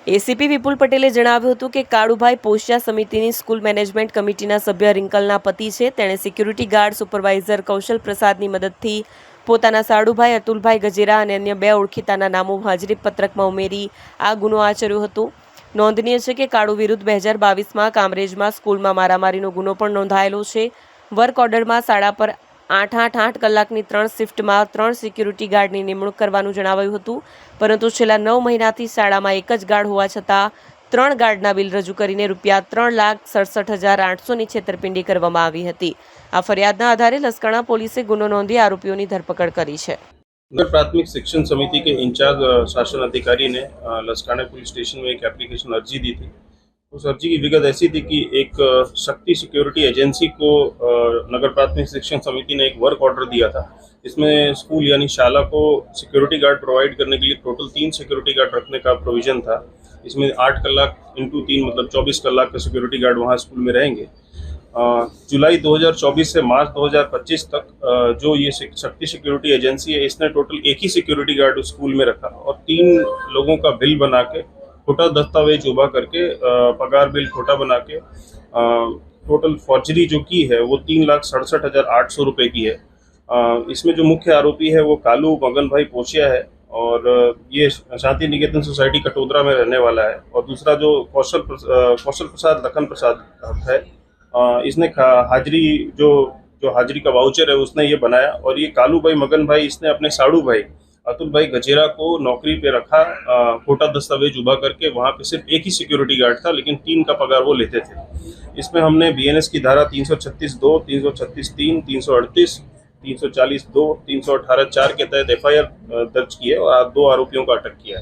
ACP વિપુલ પટેલે જણાવ્યું હતું કે કાળુભાઈ પોશિયા સમિતિની સ્કૂલ મેનેજમેન્ટ કમિટીના સભ્ય રિંકલના પતિ છે. તેણે સિક્યુરિટી ગાર્ડ સુપરવાઇઝર કૌશલ પ્રસાદની મદદથી પોતાના સાડુભાઈ અતુલભાઈ ગજેરા અને અન્ય 2 ઓળખીતાના નામો હાજરી પત્રકમાં ઉમેરી આ ગુનો આચર્યો હતો. નોંધનીય છે કે કાળુ વિરુદ્ધ 2022માં કામરેજમાં સ્કૂલમાં મારામારીનો ગુનો પણ નોંધાયેલો છે. વર્ક ઓર્ડરમાં શાળા પર 8 કલાકની 3 શિફ્ટમાં 3 સિક્યુરિટી ગાર્ડની નિમણૂક કરવાનું જણાવાયું હતું, પરંતુ છેલ્લા 9 મહિનાથી શાળામાં એક જ ગાર્ડ હોવા છતાં 3 ગાર્ડના બિલ રજૂ કરીને રૂપિયા 3,67,800ની છેતરપિંડી કરવામાં આવી હતી. આ ફરિયાદના આધારે લસકાણા પોલીસે ગુનો નોંધી આરોપીઓની ધરપકડ કરી છે. नगर प्राथमिक शिक्षण समिति के इंचार्ज शासन अधिकारी ने लसकाना पुलिस स्टेशन में एक एप्लीकेशन अर्जी दी थी। उस अर्जी की विगत ऐसी थी कि एक शक्ति सिक्योरिटी एजेंसी को नगर प्राथमिक शिक्षण समिति ने एक वर्क ऑर्डर दिया था। इसमें स्कूल यानी शाला को सिक्योरिटी गार्ड प्रोवाइड करने के लिए टोटल 3 सिक्योरिटी गार्ड रखने का प्रोविजन था। इसमें 8 कलाक इंटू 3 मतलब 24 कलाक का सिक्योरिटी गार्ड वहाँ स्कूल में रहेंगे। जुलाई 2024 से मार्च 2025 तक जो ये शक्ति सिक्योरिटी एजेंसी है, इसने टोटल एक ही सिक्योरिटी गार्ड स्कूल में रखा और 3 लोगों का बिल बना के खोटा दस्तावेज उभा करके पगार बिल खोटा बना के टोटल फॉर्जरी जो की है वो 3,67,800 रुपये की है। इसमें जो मुख्य आरोपी है वो कालू मगन भाई पोशिया है और ये शांति निकेतन सोसाइटी कटोदरा में रहने वाला है। और दूसरा जो कौशल प्रसाद लखन प्रसाद है, इसने हाजिरी जो हाजिरी का वाउचर है उसने ये बनाया और ये कालू भाई मगन भाई इसने अपने साड़ू भाई अतुल भाई गजेरा को नौकरी पे रखा खोटा दस्तावेज उभा करके। वहाँ पे सिर्फ एक ही सिक्योरिटी गार्ड था लेकिन 3 का पगार वो लेते थे। इसमें हमने बीएनएस की धारा 336(2), 336(3), 338, 340(2), 318(4) के तहत FIR दर्ज की है और 2 आरोपियों को अटक किया है।